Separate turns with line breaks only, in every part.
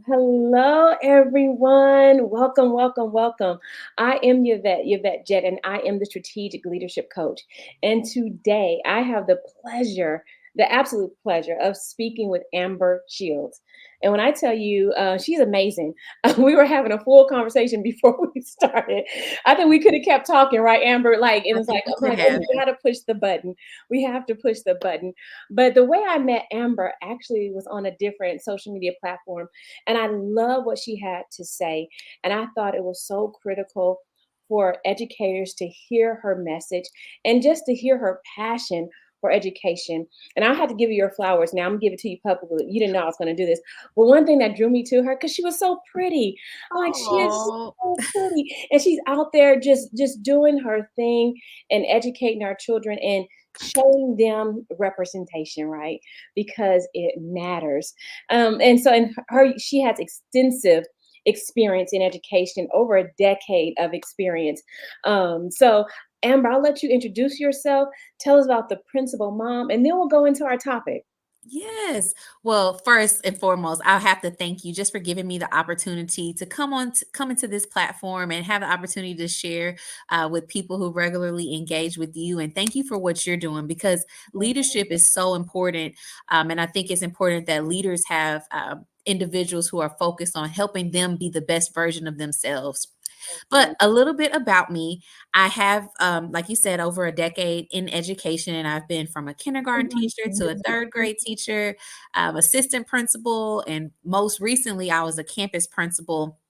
Hello, everyone. Welcome, welcome, welcome. I am Yvette Jett, and I am the strategic leadership coach. And today I have the absolute pleasure of speaking with Amber Shields. And when I tell you, she's amazing. We were having a full conversation before we started. I think we could have kept talking, right, Amber? Like it
I
was
think
like,
we
oh my
could
goodness,
have.
we got to push the button. We have to push the button. But the way I met Amber actually was on a different social media platform, and I love what she had to say. And I thought it was so critical for educators to hear her message and just to hear her passion for education. And I had to give you your flowers. Now I'm gonna give it to you publicly. You didn't know I was gonna do this. But one thing that drew me to her, because she was so pretty. Like she is
Oh,
so pretty. And she's out there just doing her thing and educating our children and showing them representation, right? Because it matters. And so in her, she has extensive experience in education, over a decade of experience. So Amber, I'll let you introduce yourself. Tell us about the principal mom, and then we'll go into our topic.
yes. Well, first and foremost, I'll have to thank you just for giving me the opportunity to come into this platform and have the opportunity to share with people who regularly engage with you. And thank you for what you're doing because leadership is so important. And I think it's important that leaders have individuals who are focused on helping them be the best version of themselves. But a little bit about me, I have, like you said, over a decade in education, and I've been from a kindergarten teacher to a third grade teacher, assistant principal, and most recently, I was a campus principal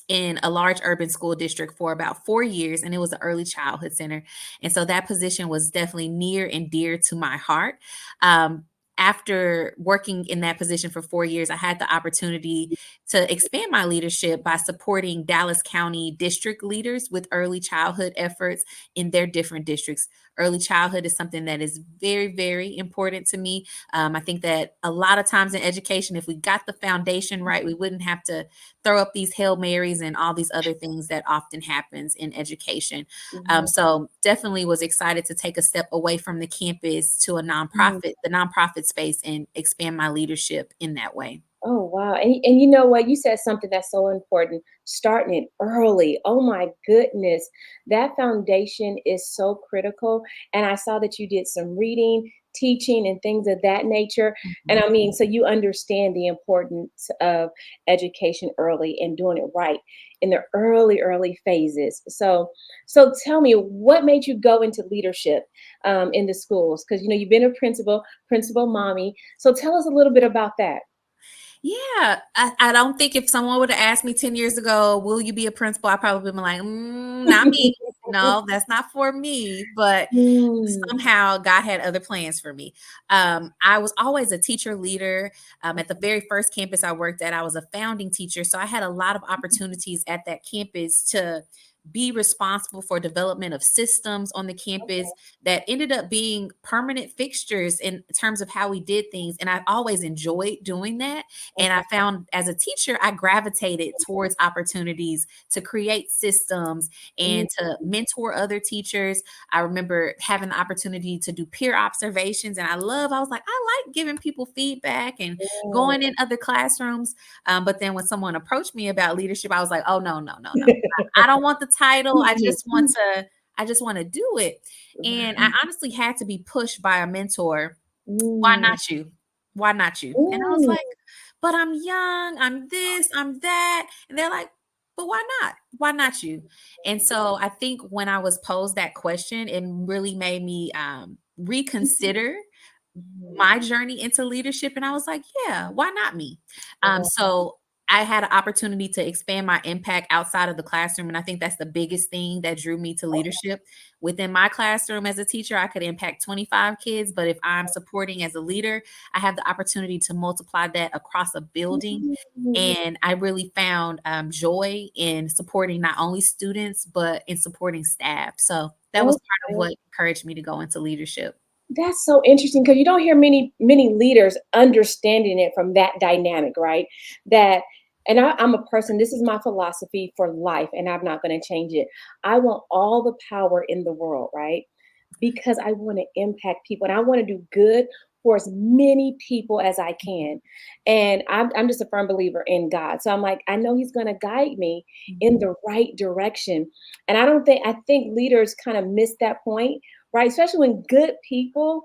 in a large urban school district for about 4 years, and it was an early childhood center. And so that position was definitely near and dear to my heart. Um, After working in that position for 4 years, I had the opportunity to expand my leadership by supporting Dallas County district leaders with early childhood efforts in their different districts. Early childhood is something that is very, very important to me. I think that a lot of times in education, if we got the foundation right, we wouldn't have to throw up these Hail Marys and all these other things that often happens in education.
Mhm.
So definitely was excited to take a step away from the campus to
Mhm.
the nonprofit space and expand my leadership in that way.
Oh, wow. And you know what? You said something that's so important, starting it early. Oh, my goodness. That foundation is so critical. And I saw that you did some reading, teaching, and things of that nature. And
Mhm.
I mean, so you understand the importance of education early and doing it right in the early phases. So tell me, what made you go into leadership in the schools? Because, you know, you've been a principal mommy. So tell us a little bit about that.
Yeah, I don't think if someone would have asked me 10 years ago, will you be a principal? I probably been like, not me. No, that's not for me. But
Mm.
somehow God had other plans for me. I was always a teacher leader. At the very first campus I worked at, I was a founding teacher. So I had a lot of opportunities at that campus to be responsible for development of systems on the campus that ended up being permanent fixtures in terms of how we did things. And I always enjoyed doing that. And I
Okay.
found as a teacher, I gravitated towards opportunities to create systems
Mm.
and to mentor other teachers. I remember having the opportunity to do peer observations, and I was like, I like giving people feedback and
Yeah.
going in other classrooms. But then when someone approached me about leadership, I was like, oh, no, no, no, no. I don't want the title. I just want to do it. And I
Right.
honestly had to be pushed by a mentor. Why
Mm.
not you? Why not you? And I was
Mm.
like, but I'm young, I'm this, I'm that. And they're like, but why not? Why not you? And so I think when I was posed that question, it really made me reconsider
Mhm.
my journey into leadership. And I was like, yeah, why not me?
Wow.
So I had an opportunity to expand my impact outside of the classroom. And I think that's the biggest thing that drew me to leadership. Within my classroom as a teacher, I could impact 25 kids. But if I'm supporting as a leader, I have the opportunity to multiply that across a building.
Mm.
And I really found joy in supporting not only students, but in supporting staff. So that was part of
Okay.
what encouraged me to go into leadership.
That's so interesting because you don't hear many leaders understanding it from that dynamic, right? That and I'm a person, this is my philosophy for life, and I'm not going to change it. I want all the power in the world, right? Because I want to impact people and I want to do good for as many people as I can. And I'm just a firm believer in God. So I'm like, I know He's going to guide me in
Mhm.
the right direction. And I think leaders kind of miss that point, right? Especially when good people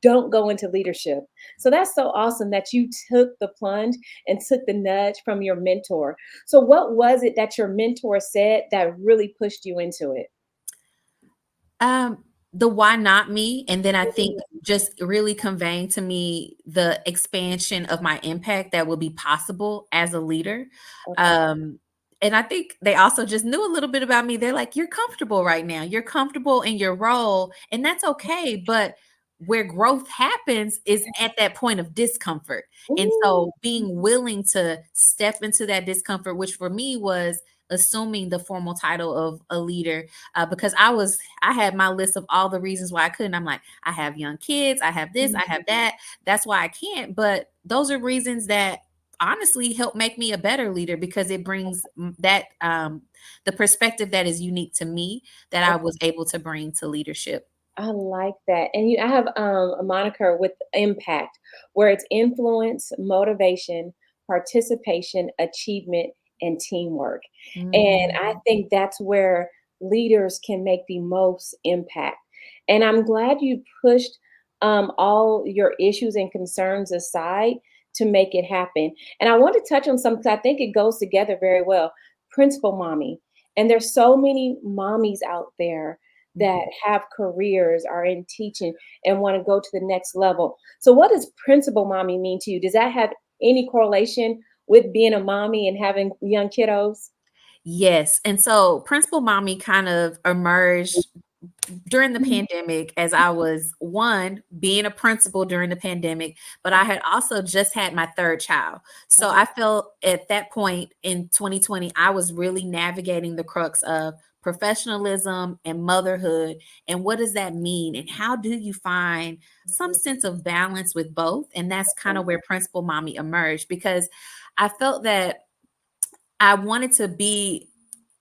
don't go into leadership. So that's so awesome that you took the plunge and took the nudge from your mentor. So, what was it that your mentor said that really pushed you into it?
Um, the why not me? And then I think
Mm,
just really conveying to me the expansion of my impact that will be possible as a leader.
okay.
Um, and I think they also just knew a little bit about me. They're like, you're comfortable right now. You're comfortable in your role, and that's okay. But where growth happens is at that point of discomfort. And
Ooh,
so being willing to step into that discomfort, which for me was assuming the formal title of a leader, because I had my list of all the reasons why I couldn't. I'm like, I have young kids, I have this,
mm,
I have that. That's why I can't. But those are reasons that honestly help make me a better leader because it brings that the perspective that is unique to me that I was able to bring to leadership.
I like that. And I have a moniker with impact, where it's influence, motivation, participation, achievement, and teamwork. And I
Mm,
think that's where leaders can make the most impact. And I'm glad you pushed all your issues and concerns aside to make it happen. And I want to touch on something 'cause I think it goes together very well. Principal mommy. And there's so many mommies out there that
mhm.
have careers, are in teaching, and want to go to the next level. So, what does principal mommy mean to you? Does that have any correlation with being a mommy and having young kiddos?
Yes. And so Principal Mommy kind of emerged during the
Mhm.
pandemic as I was one being a principal during the pandemic, but I had also just had my third child. So
Oh,
I felt at that point in 2020, I was really navigating the crux of professionalism and motherhood. And what does that mean? And how do you find some sense of balance with both? And that's kind
okay.
of where Principal Mommy emerged because I felt that I wanted to be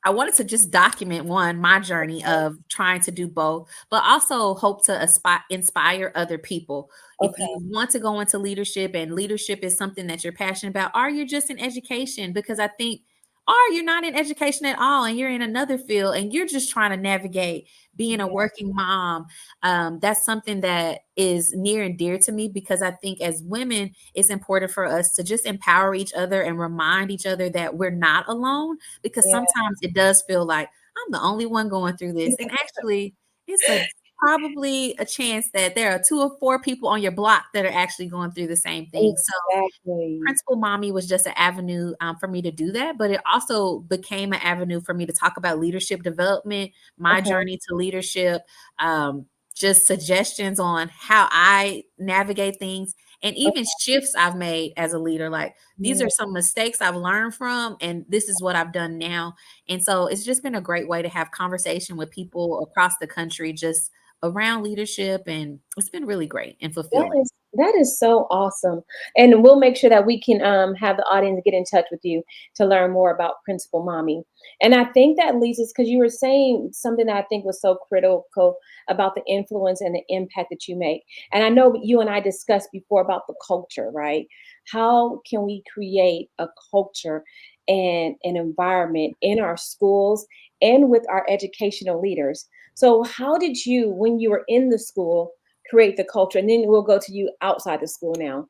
I wanted to just document one, my journey of trying to do both, but also hope to inspire other people. If
Okay.
you want to go into leadership and leadership is something that you're passionate about, or you're just in education, because I think, or you're not in education at all and you're in another field and you're just trying to navigate being a
Yeah.
working mom. That's something that is near and dear to me because I think as women, it's important for us to just empower each other and remind each other that we're not alone because
Yeah.
sometimes it does feel like I'm the only one going through this. And actually, it's a probably a chance that there are 2 or 4 people on your block that are actually going through the same thing. So
Exactly.
Principal Mommy was just an avenue for me to do that, but it also became an avenue for me to talk about leadership development, my
Okay.
journey to leadership, um, just suggestions on how I navigate things, and even shifts I've made as a leader. Like these are
Okay.
some mistakes I've learned from, and this is what I've done now. And so it's just been a great way to have conversation with people across the country, just around leadership, and it's been really great and fulfilling.
That is so awesome, and we'll make sure that we can have the audience get in touch with you to learn more about Principal Mommy. And I think that leads us because you were saying something that I think was so critical about the influence and the impact that you make. And I know you and I discussed before about the culture, right? How can we create a culture and an environment in our schools and with our educational leaders? So, how did you, when you were in the school, create the culture? And then we'll go to you outside the school now.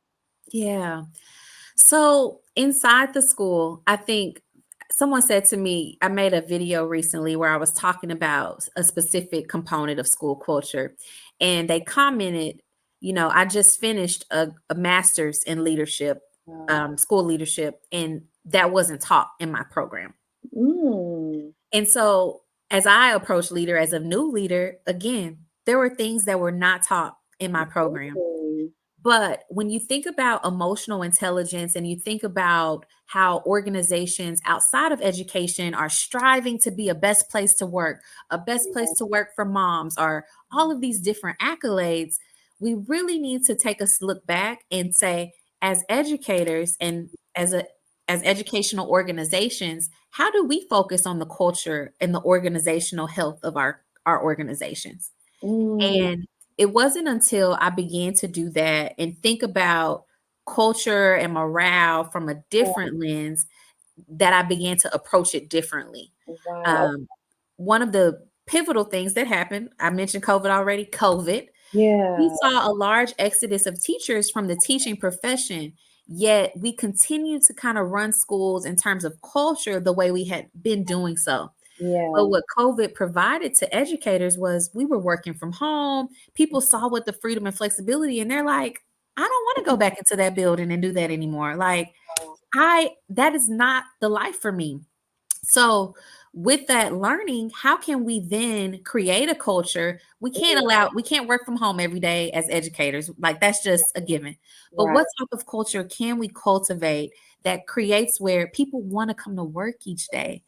Yeah. So inside the school, I think someone said to me, I made a video recently where I was talking about a specific component of school culture. And they commented, I just finished a master's in leadership,
Wow.
school leadership, and that wasn't taught in my program.
Mm.
And so as I approach leader as a new leader, again, there were things that were not taught in my program.
Really?
But when you think about emotional intelligence and you think about how organizations outside of education are striving to be a best place to work, a best place to work for moms, or all of these different accolades, we really need to take a look back and say, as educators and as educational organizations, how do we focus on the culture and the organizational health of our organizations?
Mm.
And it wasn't until I began to do that and think about culture and morale from a
Yeah.
different lens that I began to approach it differently.
Wow.
Um, One of the pivotal things that happened, I mentioned COVID already, COVID. We
Yeah.
saw a large exodus of teachers from the teaching profession, yet we continue to kind of run schools in terms of culture the way we had been doing so. But
Yeah.
what COVID provided to educators was we were working from home. People saw what the freedom and flexibility, and they're like, I don't want to go back into that building and do that anymore. Like, that is not the life for me. So, with that learning, how can we then create a culture? We can't work from home every day as educators. Like, that's just a given. But
Right.
what type of culture can we cultivate that creates where people want to come to work each day?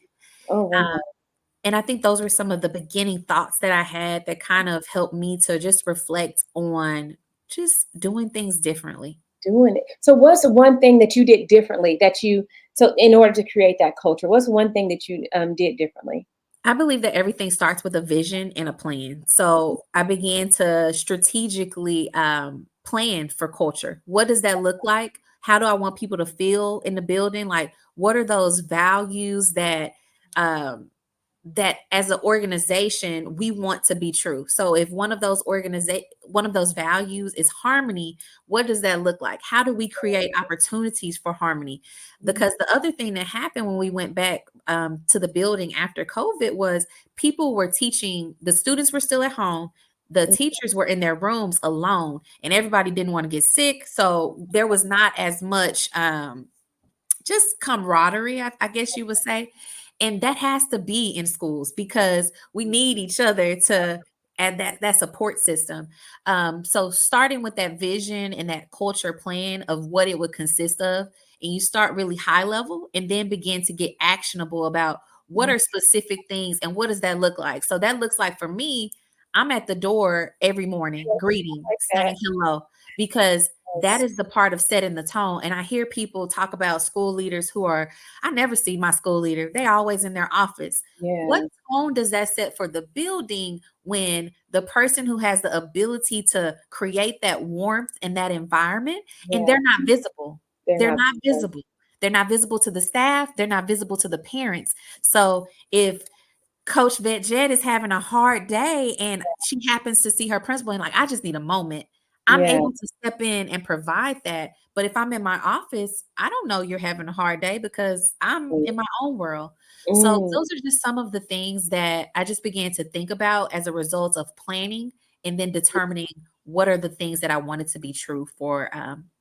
Oh wow.
And I think those were some of the beginning thoughts that I had that kind of helped me to just reflect on just doing things differently.
Doing it. So what's the one thing that you did differently that you so in order to create that culture? What's one thing that you did differently?
I believe that everything starts with a vision and a plan. So I began to strategically plan for culture. What does that look like? How do I want people to feel in the building? Like, what are those values um, that as an organization we want to be true? So if one of those values is harmony, what does that look like? How do we create opportunities for harmony?
Mhm.
Because the other thing that happened when we went back to the building after COVID was people were teaching, the students were still at home, the teachers were in their rooms alone, and everybody didn't want to get sick, so there was not as much just camaraderie, I guess you would say. And that has to be in schools because we need each other to add that support system. So starting with that vision and that culture plan of what it would consist of, and you start really high level and then begin to get actionable about what
Mhm.
are specific things and what does that look like. So that looks like for me, I'm at the door every morning greeting,
Like that.
saying hello, because that
Yes.
is the part of setting the tone. And I hear people talk about school leaders who are, I never see my school leader. They always in their office. What
Yeah.
tone does that set for the building when the person who has the ability to create that warmth and that environment, and
Yeah.
they're not visible?
They're
They're
not
not
visible.
visible. They're not visible to the staff. They're not visible to the parents. So if Coach Vett Jett is having a hard day and she happens to see her principal and like, I just need a moment. I'm
Yeah.
able to step in and provide that. But if I'm in my office, I don't know you're having a hard day because I'm in my own world. So
Mm.
those are just some of the things that I just began to think about as a result of planning and then determining what are the things that I wanted to be true for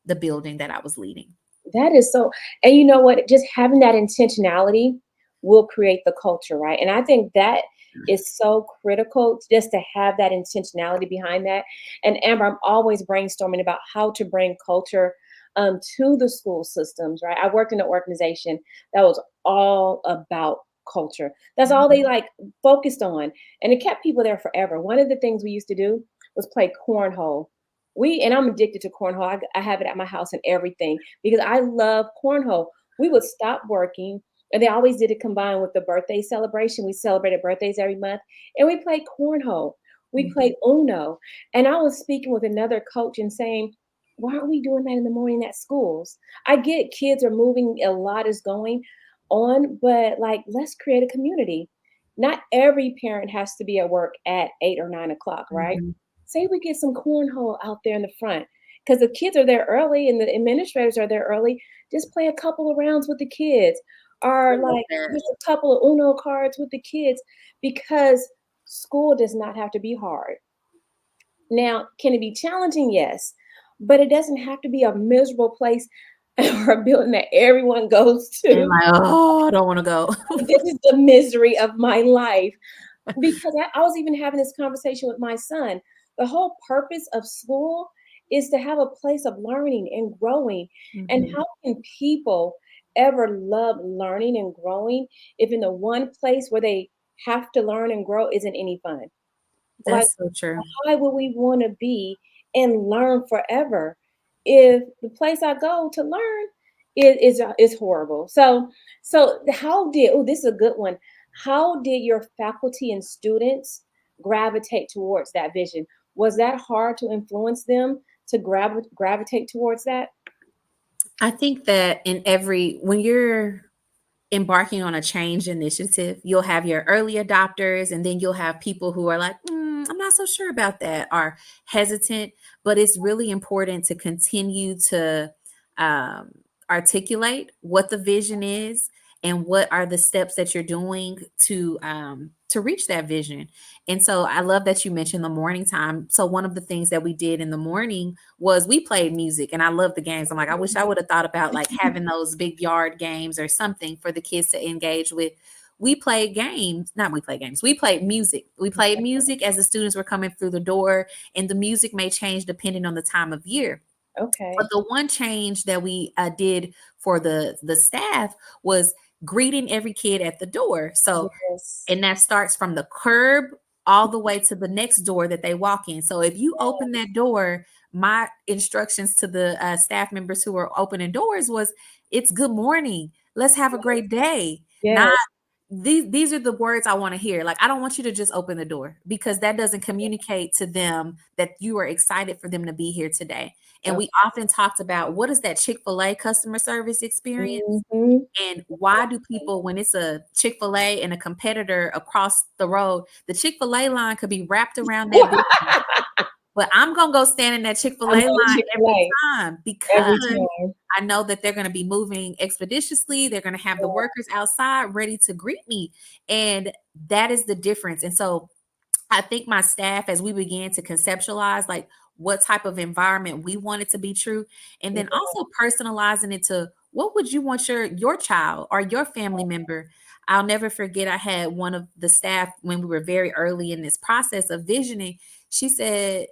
the building that I was leading.
That is so, and you know what? Just having that intentionality will create the culture, right? And I think that is so critical just to have that intentionality behind that. And Amber, I'm always brainstorming about how to bring culture to the school systems, right? I worked in an organization that was all about culture. That's all they
Mhm.
like focused on, and it kept people there forever. One of the things we used to do was play cornhole. And I'm addicted to cornhole. I have it at my house and everything because I love cornhole. We would stop working, and they always did it combined with the birthday celebration. We celebrated birthdays every month, and we played cornhole. We
Mhm.
played Uno. And I was speaking with another coach and saying, why aren't we doing that in the morning at schools? I get kids are moving, a lot is going on, but like, let's create a community. Not every parent has to be at work at 8 or 9 o'clock, right?
Mhm.
Say we get some cornhole out there in the front because the kids are there early and the administrators are there early. Just play a couple of rounds with the kids,
I
or
love
like
that.
just a couple of Uno cards with the kids, because school does not have to be hard. Now, can it be challenging? Yes, but it doesn't have to be a miserable place or a building that everyone goes
And
to.
like, oh, I don't want to go.
This is the misery of my life. Because I was even having this conversation with my son. The whole purpose of school is to have a place of learning and growing. And
Mhm.
how can people ever love learning and growing if in the one place where they have to learn and grow isn't any fun? Like,
That's so true.
why would we want to be and learn forever if the place I go to learn is horrible? So how did, oh, this is a good one. How did your faculty and students gravitate towards that vision? Was that hard to influence them to gravitate towards that?
I think that when you're embarking on a change initiative, you'll have your early adopters, and then you'll have people who are like, I'm not so sure about that, are hesitant. But it's really important to continue to um, articulate what the vision is and what are the steps that you're doing to reach that vision. And so I love that you mentioned the morning time. So one of the things that we did in the morning was we played music, and I love the games. I'm like, I wish I would have thought about like having those big yard games or something for the kids to engage with. We played games, not we played games, we played music. We played music as the students were coming through the door, and the music may change depending on the time of year. But
Okay.
the one change that we did for the staff was greeting every kid at the door. So,
Yes.
and that starts from the curb all the way to the next door that they walk in. So if you open that door, my instructions to the staff members who are opening doors was, it's good morning. Let's have a great day. Not
Yes.
these are the words I want to hear. Like, I don't want you to just open the door, because that doesn't communicate to them that you are excited for them to be here today. And
Okay.
we often talked about, what is that Chick-fil-A customer service experience?
Mhm.
And why do people, when it's a Chick-fil-A and a competitor across the road, the Chick-fil-A line could be wrapped around that building, but I'm going to go stand in that Chick-fil-A
I'm going
line every
Chick-fil-A
time,
every
because
time.
I know that they're going to be moving expeditiously. They're going to have the workers outside ready to greet me. And that is the difference. And so I think my staff, as we began to conceptualize like what type of environment we wanted to be true, and
Yeah.
then also personalizing it to what would you want your child or your family member. I'll never forget, I had one of the staff when we were very early in this process of visioning. She said,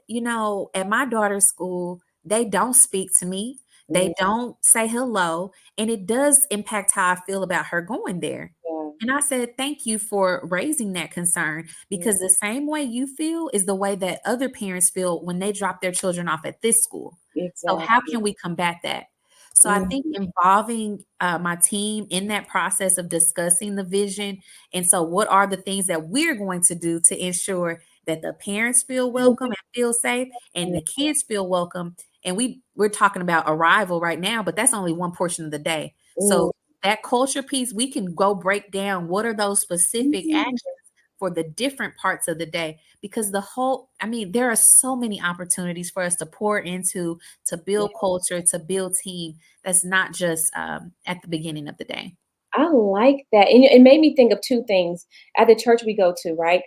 at my daughter's school, they don't speak to me. They
Mm,
don't say hello. And it does impact how I feel about her going there.
yeah.
And I said, thank you for raising that concern,
Mm,
because the same way you feel is the way that other parents feel when they drop their children off at this school. So how
exactly.
can we combat that? So I think
Mhm.
involving my team in that process of discussing the vision. And so what are the things that we're going to do to ensure that the parents feel welcome and feel safe, and the kids feel welcome? And we're talking about arrival right now, but that's only one portion of the day.
Mm,
So that culture piece, we can go break down what are those specific
mhm.
actions for the different parts of the day, because there are so many opportunities for us to pour into, to
Yeah.
build culture, to build team. That's not just at the beginning of the day.
I like that, and it made me think of 2 things. At the church we go to, right?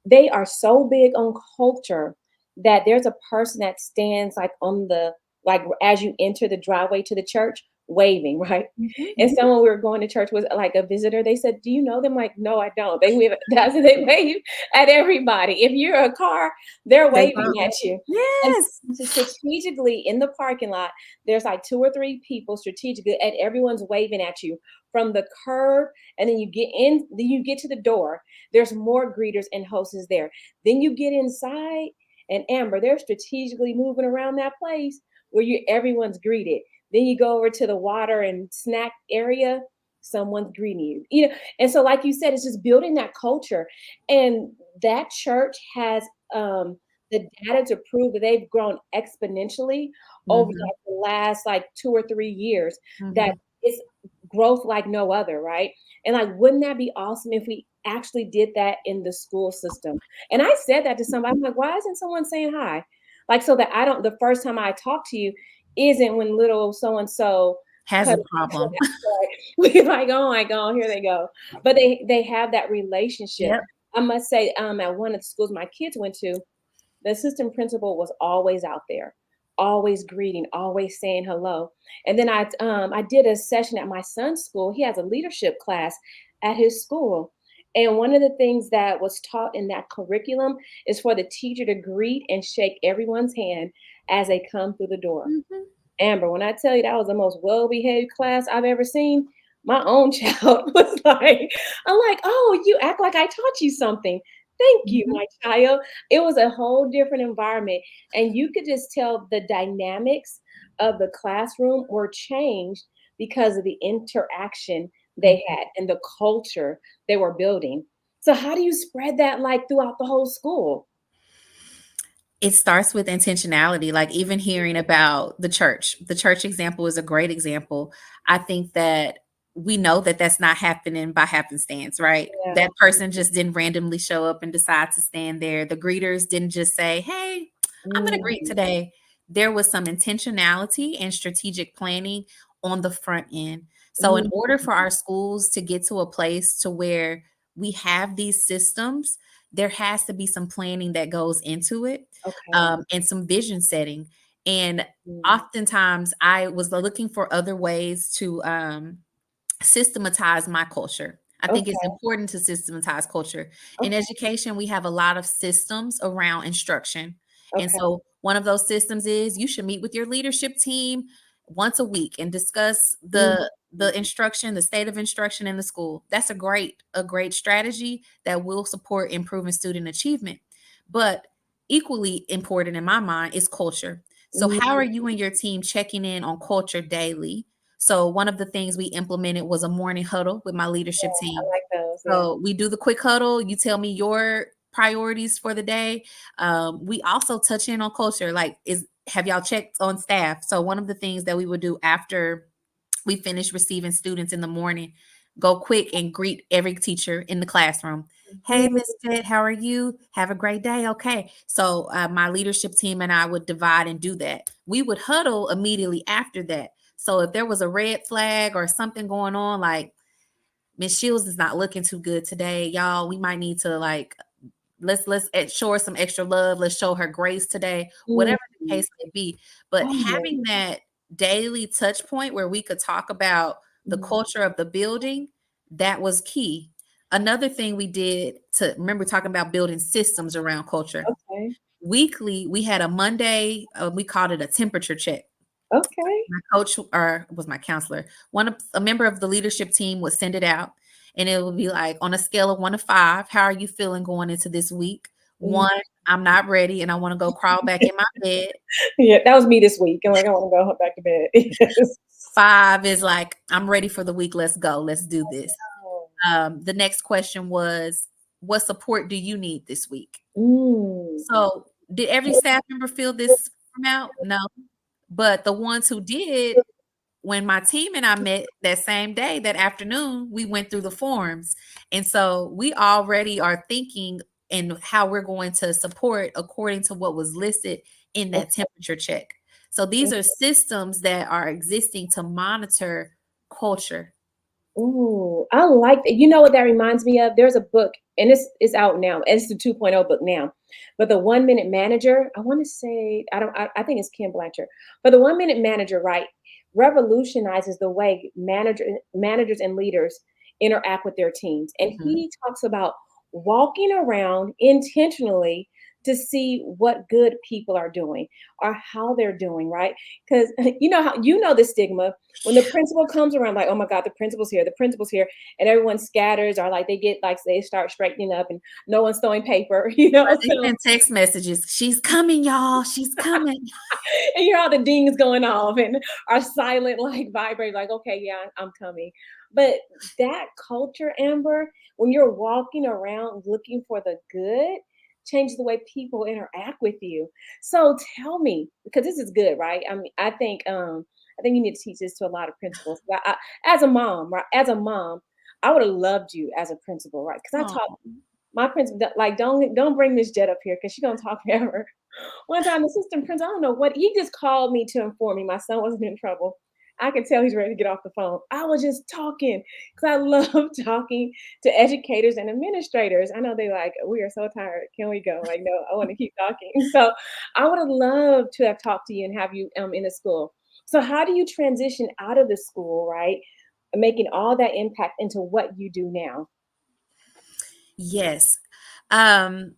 They are so big on culture that there's a person that stands like on the like as you enter the driveway to the church waving, right?
Mhm.
And someone we were going to church was like a visitor. They said, "Do you know them?" Like, no, I don't. They wave. That's they wave at everybody. If you're a car, they're
They
waving
love.
at you. And
Yes.
strategically in the parking lot, there's like 2 or 3 people strategically, and everyone's waving at you from the curb. And then you get in, then you get to the door. There's more greeters and hostess there. Then you get inside, and Amber, they're strategically moving around that place where everyone's greeted. Then you go over to the water and snack area, someone's greeting you. And so like you said, it's just building that culture. And that church has the data to prove that they've grown exponentially over
Mhm.
like the last like 2 or 3 years, that
Mhm.
it's growth like no other, right? And like, wouldn't that be awesome if we actually did that in the school system? And I said that to somebody. I'm like, why isn't someone saying hi? Like, so that I don't, the first time I talk to you isn't when little so and so
Has
cut
a problem.
we're like, oh my God, here they go. But they have that relationship.
Yep.
I must say, at one of the schools my kids went to, the assistant principal was always out there, always greeting, always saying hello. And then I did a session at my son's school. He has a leadership class at his school. And one of the things that was taught in that curriculum is for the teacher to greet and shake everyone's hand as they come through the door.
Mhm.
Amber, when I tell you that was the most well-behaved class I've ever seen, my own child was like, I'm like, oh, you act like I taught you something. Thank you,
Mhm.
my child. It was a whole different environment. And you could just tell the dynamics of the classroom were changed because of the interaction they
Mhm.
had and the culture they were building. So how do you spread that like throughout the whole school?
It starts with intentionality, like even hearing about the church example is a great example. I think that we know that that's not happening by happenstance, right?
Yeah.
That person just didn't randomly show up and decide to stand there. The greeters didn't just say, hey, I'm going to greet
Mm,
today. There was some intentionality and strategic planning on the front end. So in
mm,
order for our schools to get to a place to where we have these systems, there has to be some planning that goes into it,
okay.
and some vision setting. And
Mm,
oftentimes I was looking for other ways to systematize my culture. I think it's
okay.
important to systematize culture. In
Okay.
education, we have a lot of systems around instruction. And
Okay.
so one of those systems is you should meet with your leadership team once a week and discuss
Mm,
the instruction, the state of instruction in the school. That's a great strategy that will support improving student achievement. But equally important in my mind is culture. So how
mm,
are you and your team checking in on culture daily? So one of the things we implemented was a morning huddle with my leadership
I
team.
like those. Yeah.
So we do the quick huddle. You tell me your priorities for the day. We also touch in on culture. Like, is have y'all checked on staff? So one of the things that we would do after we finish receiving students in the morning, go quick and greet every teacher in the classroom. Hey,
Mm,
Miss Jett, how are you? Have a great day. Okay. So my leadership team and I would divide and do that. We would huddle immediately after that. So if there was a red flag or something going on, like Miss Shields is not looking too good today, y'all, we might need to like let's show her some extra love. Let's show her grace today,
mm.
whatever the case may be. But
Oh, yeah.
having that daily touch point where we could talk about the
Mm,
culture of the building, that was key. Another thing we did to remember talking about building systems around culture.
okay.
Weekly, we had a Monday, we called it a temperature check.
Okay.
My coach or was my counselor, a member of the leadership team would send it out and it would be like on a scale of 1 to 5, how are you feeling going into this week?
Mm.
1, I'm not ready and I want to go crawl back in my bed.
Yeah, that was me this week. I'm like, I want to go back to bed. Yes.
5 is like, I'm ready for the week. Let's go. Let's do this.
Oh.
The next question was, what support do you need this week?
Mm.
So did every staff member fill this form out? No. But the ones who did, when my team and I met that same day, that afternoon, we went through the forms. And so we already are thinking and how we're going to support according to what was listed in that temperature check. So these are systems that are existing to monitor culture.
Ooh, I like that. You know what that reminds me of? There's a book, and it's out now. It's the 2.0 book now. But the 1 Minute Manager, I want to say, I think it's Ken Blanchard. But the 1 Minute Manager, right, revolutionizes the way managers and leaders interact with their teams. And
Mhm.
he talks about walking around intentionally to see what good people are doing or how they're doing, right? Because you know the stigma when the principal comes around, like, oh my God, the principal's here, and everyone scatters or like they get like they start straightening up and no one's throwing paper,
Or they
so
send text messages. She's coming, y'all. She's coming.
and you hear all the dings going off and are silent, like vibrate, like, okay, yeah, I'm coming. But that culture, Amber, when you're walking around looking for the good, changes the way people interact with you. So tell me, because this is good, right? I mean, I think you need to teach this to a lot of principals. As a mom, right? As a mom, I would have loved you as a principal, right? Because I taught
Oh,
my principal, like, don't bring Miss Jet up here because she's gonna talk forever. One time, the assistant principal, I don't know what, he just called me to inform me my son wasn't in trouble. I could tell he's ready to get off the phone. I was just talking because I love talking to educators and administrators. I know they like, we are so tired. Can we go? Like, no, I want to keep talking. So I would have loved to have talked to you and have you in the school. So how do you transition out of the school, right? Making all that impact into what you do now?
yes. Um,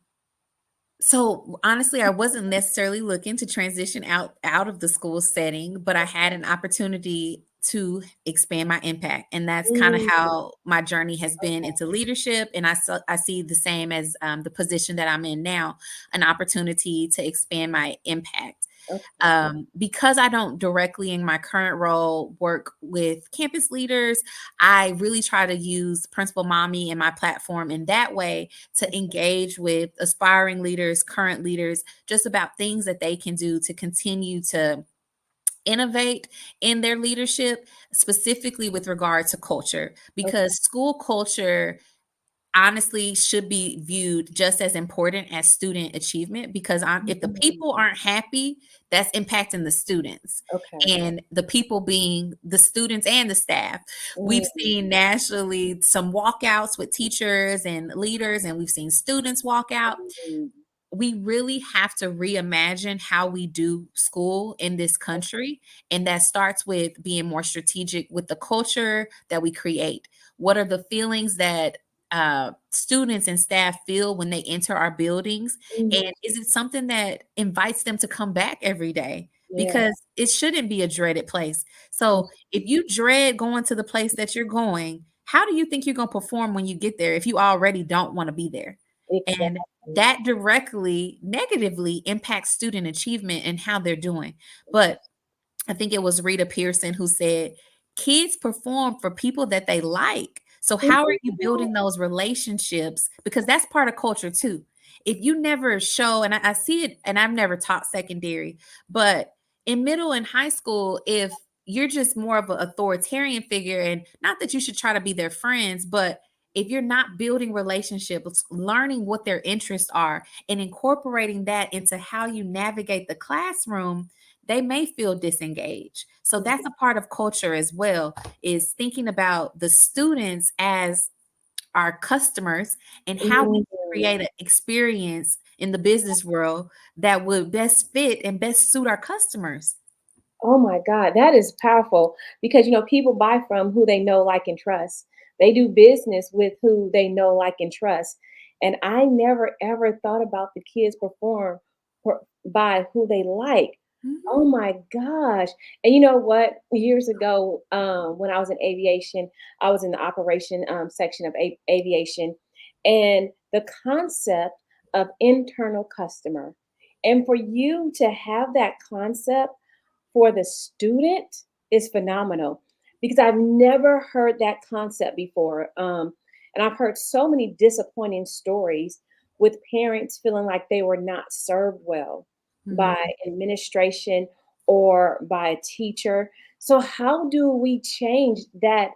So honestly, I wasn't necessarily looking to transition out of the school setting, but I had an opportunity to expand my impact, and that's kind of
Mm,
how my journey has been
okay.
into leadership. And I see the same as the position that I'm in now, an opportunity to expand my impact.
Okay.
Because I don't directly in my current role work with campus leaders, I really try to use Principal Mommy and my platform in that way to engage with aspiring leaders, current leaders, just about things that they can do to continue to innovate in their leadership, specifically with regard to culture,
Okay.
because school culture honestly should be viewed just as important as student achievement, because if the
Mm,
people aren't happy, that's impacting the students,
okay.
and the people being the students and the staff. We've
Mm,
seen nationally some walkouts with teachers and leaders, and we've seen students walk out.
mm,
We really have to reimagine how we do school in this country. And that starts with being more strategic with the culture that we create. What are the feelings that students and staff feel when they enter our buildings? And
mhm.
is it something that invites them to come back every day?
Yeah.
Because it shouldn't be a dreaded place. So if
Mhm.
you dread going to the place that you're going, how do you think you're going to perform when you get there if you already don't want to be there? And
Exactly.
that directly negatively impacts student achievement and how they're doing. But I think it was Rita Pearson who said, kids perform for people that they like. So, how are you building those relationships? Because that's part of culture too. If you never show, and I see it, and I've never taught secondary, but in middle and high school, if you're just more of an authoritarian figure, and not that you should try to be their friends, but if you're not building relationships, learning what their interests are, and incorporating that into how you navigate the classroom, they may feel disengaged. So that's a part of culture as well, is thinking about the students as our customers and how we
Mhm.
create an experience in the business world that would best fit and best suit our customers.
Oh my God, that is powerful because people buy from who they know, like, and trust. They do business with who they know, like, and trust. And I never ever thought about the kids perform by who they like.
Mhm.
Oh my gosh. And you know what? Years ago, when I was in aviation, I was in the operation section of aviation, and the concept of internal customer. And for you to have that concept for the student is phenomenal because I've never heard that concept before. And I've heard so many disappointing stories with parents feeling like they were not served well by
Mhm.
administration or by a teacher. So how do we change that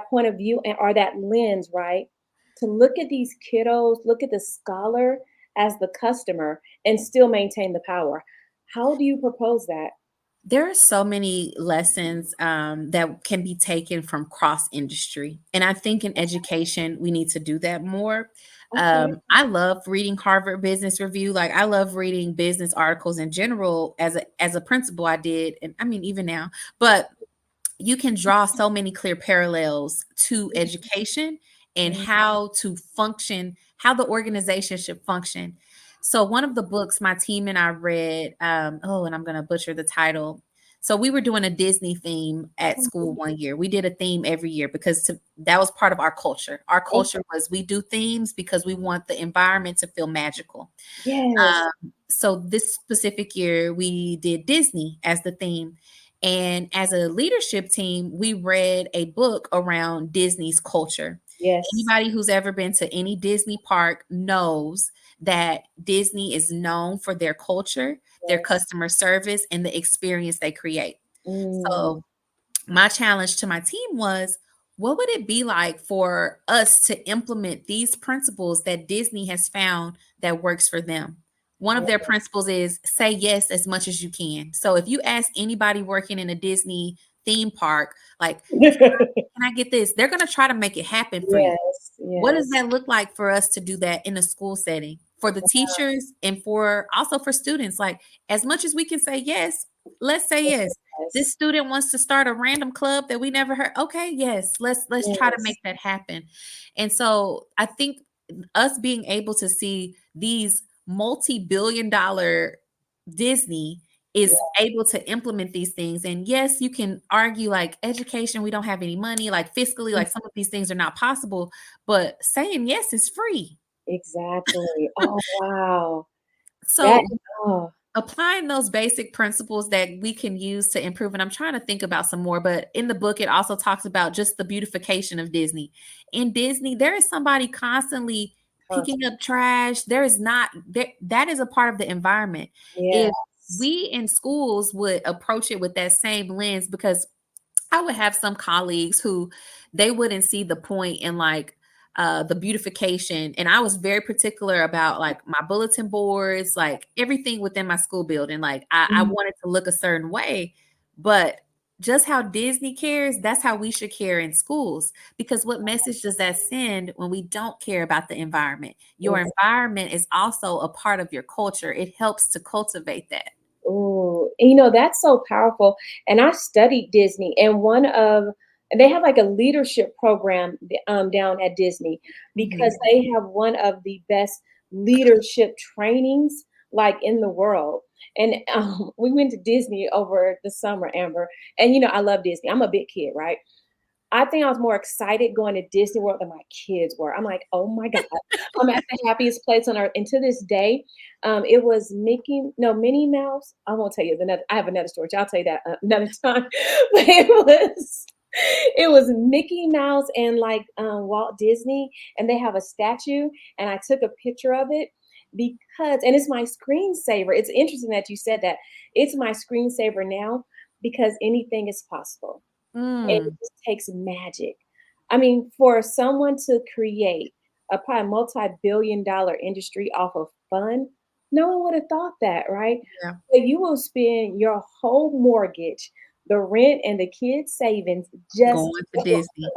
point of view or that lens, right? To look at these kiddos, look at the scholar as the customer and still maintain the power. How do you propose that?
There are so many lessons that can be taken from cross industry. And I think in education, we need to do that more.
Okay.
I love reading Harvard Business Review. Like I love reading business articles in general as a principal I did. And I mean, even now, but you can draw so many clear parallels to education and
Mhm.
how to function, how the organization should function. So one of the books my team and I read, and I'm going to butcher the title. So we were doing a Disney theme at school one year. We did a theme every year because that was part of our culture. Our
Oh,
culture was we do themes because we want the environment to feel magical.
yes,
So this specific year, we did Disney as the theme. And as a leadership team, we read a book around Disney's culture.
yes,
Anybody who's ever been to any Disney park knows that Disney is known for their culture, their
yes.
customer service, and the experience they create.
Mm,
So my challenge to my team was, what would it be like for us to implement these principles that Disney has found that works for them? One of their
yeah.
principles is say yes as much as you can. So if you ask anybody working in a Disney theme park, like, can I get this? They're going to try to make it happen for you.
Yes,
What does
yes.
that look like for us to do that in a school setting for the teachers and for also for students? Like, as much as we can say yes, let's say yes. This
Yes,
student wants to start a random club that we never heard. Okay, yes, let's try to
yes,
make that happen. And so I think us being able to see these multi-billion dollar Disney is
yeah.
able to implement these things. And yes, you can argue like education, we don't have any money, like fiscally,
Mm,
like some of these things are not possible, but saying yes is free.
exactly. Oh, wow. That
So
oh.
applying those basic principles that we can use to improve. And I'm trying to think about some more, but in the book, it also talks about just the beautification of Disney. In Disney, there is somebody constantly picking up trash. There is not there, that is a part of the environment. If
Yes.
we in schools would approach it with that same lens, because I would have some colleagues who they wouldn't see the point in like the beautification. And I was very particular about like my bulletin boards, like everything within my school building. Like I
Mhm.
wanted to look a certain way, but just how Disney cares, that's how we should care in schools. Because what message does that send when we don't care about the environment? Your environment is also a part of your culture. It helps to cultivate that.
Ooh, you know, that's so powerful. And I studied Disney, and they have like a leadership program down at Disney because
Mhm.
they have one of the best leadership trainings like in the world. And we went to Disney over the summer, Amber. And you know, I love Disney. I'm a big kid, right? I think I was more excited going to Disney World than my kids were. I'm like, "Oh my god, I'm at the happiest place on earth." And to this day, it was Minnie Mouse. I won't tell you I have another story. I'll tell you that another time. But it was Mickey Mouse and like Walt Disney, and they have a statue, and I took a picture of it and it's my screensaver. It's interesting that you said that. It's my screensaver now because anything is possible. It
Mm,
just takes magic. I mean, for someone to create a probably multi-billion-dollar industry off of fun, no one would have thought that, right?
yeah.
But you will spend your whole mortgage, the rent, and the kids' savings just
Going to Disney.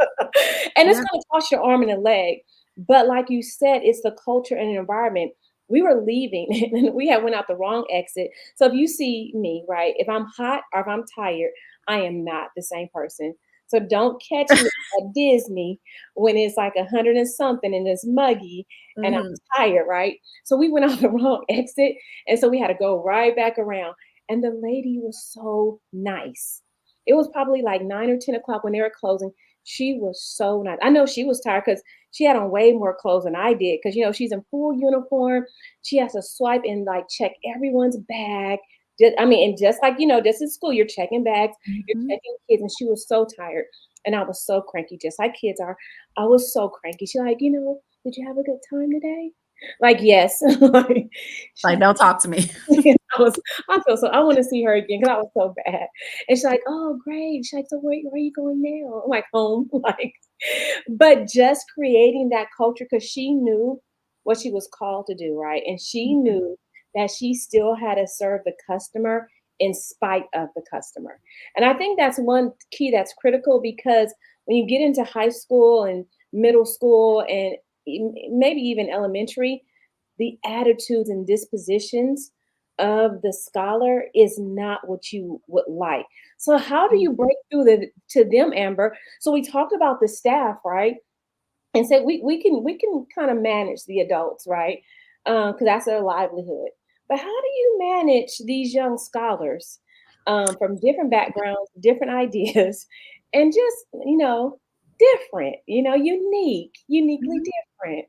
and it's
Yeah.
gonna cost your arm and a leg. But like you said, it's the culture and environment. We were leaving and we had went out the wrong exit. So if you see me, right, if I'm hot or if I'm tired, I am not the same person. So don't catch me at Disney when it's like 100 and something and it's muggy and
Mhm.
I'm tired, right? So we went out the wrong exit. And so we had to go right back around. And the lady was so nice. It was probably like 9 or 10 o'clock when they were closing. She was so nice. I know she was tired because she had on way more clothes than I did. Because you know she's in full uniform. She has to swipe and like check everyone's bag. I mean, and just like just in school, you're checking bags, you're
Mhm.
checking kids, and she was so tired, and I was so cranky, just like kids are. I was so cranky. She like, did you have a good time today? Like, yes. Like, she's
Like,
like,
don't talk to me.
I feel so. I want to see her again because I was so bad. And she's like, "Oh, great." She's like, "So where are you going now?" I'm like, "Home." Like, but just creating that culture because she knew what she was called to do, right? And she
Mhm.
knew that she still had to serve the customer in spite of the customer. And I think that's one key that's critical because when you get into high school and middle school and maybe even elementary, the attitudes and dispositions of the scholar is not what you would like. So how do you break through to them, Amber? So we talked about the staff, right? And said we can kind of manage the adults, right? Because that's their livelihood. But how do you manage these young scholars from different backgrounds, different ideas, and just different, uniquely
Mhm.
different?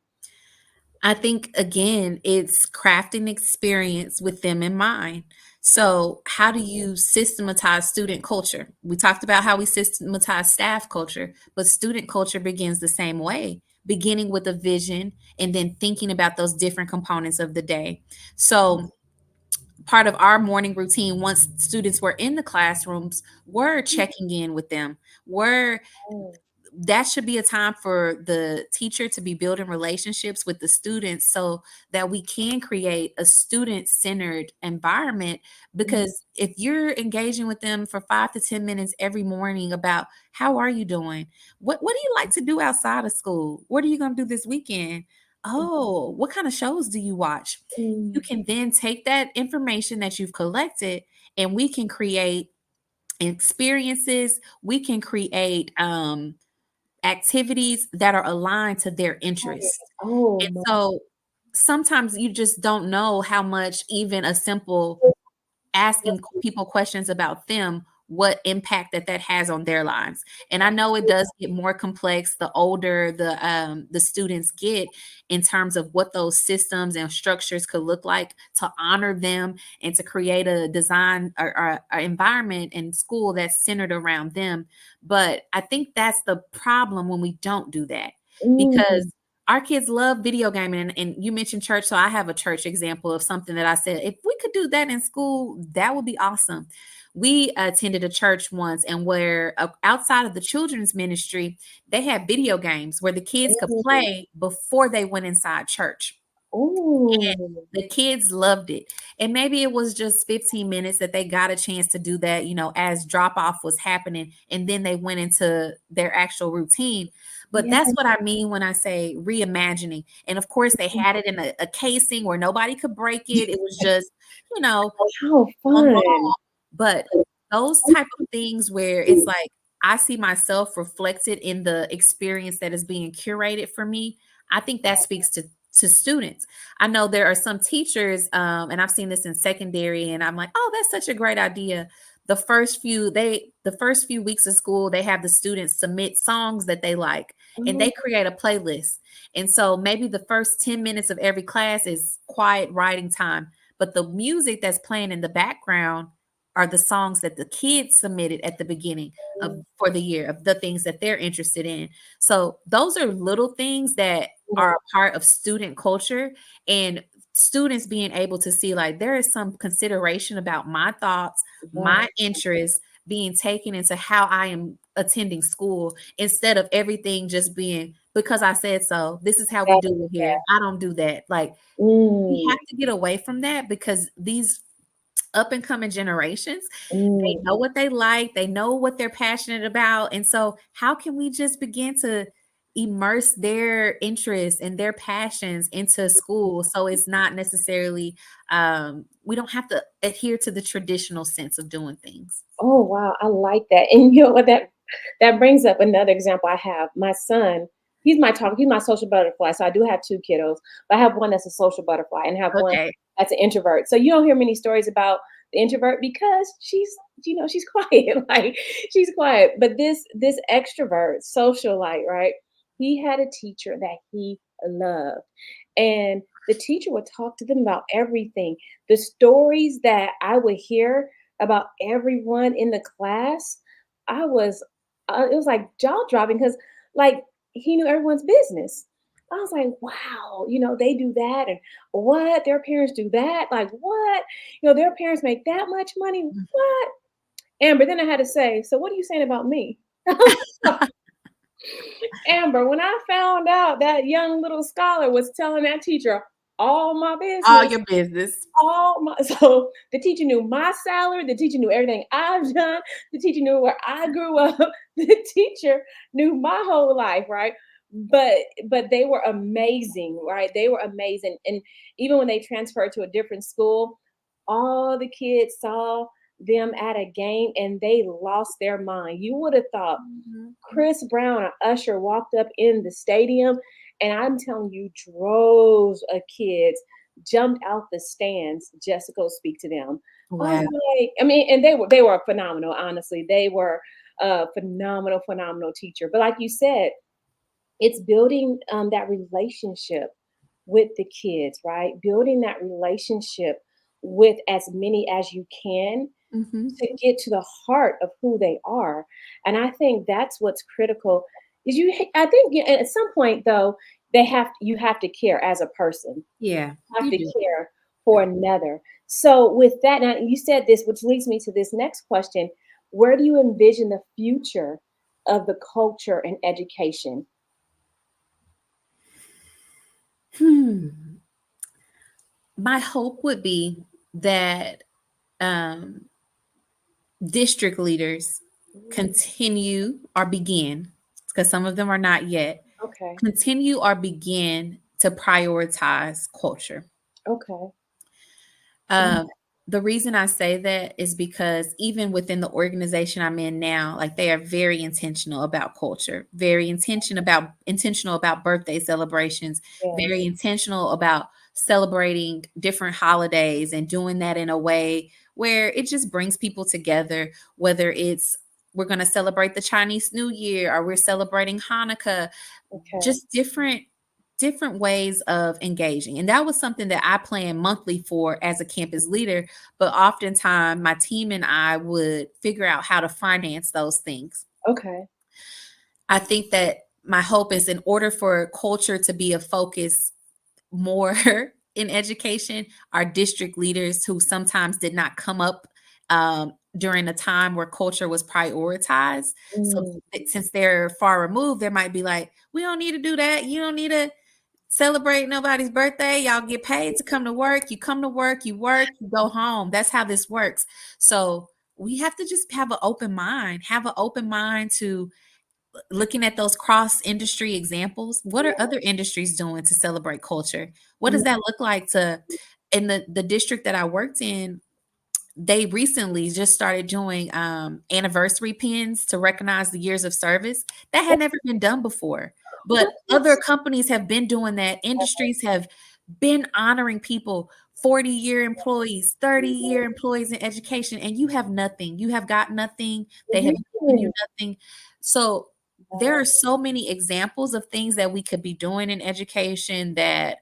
I think again, it's crafting experience with them in mind. So, how do you systematize student culture? We talked about how we systematize staff culture, but student culture begins the same way, beginning with a vision and then thinking about those different components of the day. So, part of our morning routine once students were in the classrooms were checking in with them, were
Oh,
that should be a time for the teacher to be building relationships with the students so that we can create a student centered environment.
mhm,
Because if you're engaging with them for 5 to 10 minutes every morning about how are you doing, what do you like to do outside of school, what are you going to do this weekend, oh, what kind of shows do you watch, you
mhm,
can then take that information that you've collected and we can create experiences, we can create activities that are aligned to their interests.
oh
And
my
so sometimes you just don't know how much even a simple asking people questions about them what impact that has on their lives. And I know it does get more complex the older the students get, in terms of what those systems and structures could look like to honor them and to create a design or environment in school that's centered around them. But I think that's the problem when we don't do that, because
Mm,
our kids love video gaming. And you mentioned church, so I have a church example of something that I said, if we could do that in school, that would be awesome. We attended a church once, and where outside of the children's ministry, they had video games where the kids could
mm,
play before they went inside church. And
ooh,
the kids loved it. And maybe it was just 15 minutes that they got a chance to do that, as drop off was happening. And then they went into their actual routine. But
yeah.
that's what I mean when I say reimagining. And of course, they had it in a casing where nobody could break it. It was just, you know,
How
on
fun.
ball. But those type of things where it's like I see myself reflected in the experience that is being curated for me, I think that speaks to students. I know there are some teachers, and I've seen this in secondary, and I'm like, oh, that's such a great idea. The first few weeks of school, they have the students submit songs that they like, and
Oh,
they create a playlist. And so maybe the first 10 minutes of every class is quiet writing time, but the music that's playing in the background are the songs that the kids submitted at the beginning of for the year, of the things that they're interested in. So those are little things that
yeah,
are a part of student culture, and students being able to see like there is some consideration about my thoughts, my
right.
interests being taken into how I am attending school, instead of everything just being because I said so. This is how we
That,
do it here.
yeah.
I don't do that. Like, we
Mm,
have to get away from that, because these up and coming generations, they
mm.
know what they like, they know what they're passionate about. And so, how can we just begin to immerse their interests and their passions into school, so it's not necessarily, we don't have to adhere to the traditional sense of doing things?
Oh, wow, I like that. And you know what, that brings up another example I have. My son, he's my social butterfly. So I do have two kiddos, but I have one that's a social butterfly and I have one
Okay.
that's an introvert. So you don't hear many stories about the introvert because she's quiet. Like she's quiet. But this extrovert, socialite, right? He had a teacher that he loved. And the teacher would talk to them about everything. The stories that I would hear about everyone in the class, I was, it was like jaw dropping because, like, he knew everyone's business. I was like, wow, they do that, and what their parents do that, like what, their parents make that much money, what? Amber, then I had to say, so what are you saying about me? Amber, when I found out that young little scholar was telling that teacher all my
All
business,
your business.
all my so the teacher knew my salary, the teacher knew everything I've done, the teacher knew where I grew up, the teacher knew my whole life, right? But they were amazing, right? They were amazing. And even when they transferred to a different school, all the kids saw them at a game and they lost their mind. You would have thought
Mhm.
Chris Brown or Usher walked up in the stadium, and I'm telling you, droves of kids jumped out the stands just to go speak to them. I was
Wow.
like, I mean, and they were phenomenal. Honestly, they were a phenomenal, phenomenal teacher. But like you said, it's building that relationship with the kids, right? Building that relationship with as many as you can
Mhm.
to get to the heart of who they are. And I think that's what's critical is I think at some point though, you have to care as a person.
Yeah,
You have
you
to
do.
care for another. So with that, now you said this, which leads me to this next question. Where do you envision the future of the culture and education?
Hmm. My hope would be that, um, district leaders
Mm,
continue or begin, because some of them are not yet,
okay.
continue or begin to prioritize culture.
Okay. Mm,
Um, the reason I say that is because even within the organization I'm in now, like they are very intentional about culture, very intentional about birthday celebrations, very
yes.
intentional about celebrating different holidays and doing that in a way where it just brings people together, whether it's we're going to celebrate the Chinese New Year or we're celebrating Hanukkah,
Okay.
just different ways of engaging. And that was something that I planned monthly for as a campus leader, but oftentimes my team and I would figure out how to finance those things.
Okay.
I think that my hope is in order for culture to be a focus more in education, our district leaders who sometimes did not come up during a time where culture was prioritized. So
Mm,
since they're far removed, there might be like, we don't need to do that. You don't need to celebrate nobody's birthday. Y'all get paid to come to work. You come to work, you go home. That's how this works. So we have to just have an open mind to looking at those cross industry examples. What are other industries doing to celebrate culture? What
mm,
does that look like to in the district that I worked in? They recently just started doing anniversary pins to recognize the years of service. That had never been done before. But
what?
other companies have been doing that. Industries have been honoring people, 40-year employees, 30-year employees in education, and you have nothing. You have got nothing. They have given you
Really?
nothing. So there
Wow.
are so many examples of things that we could be doing in education that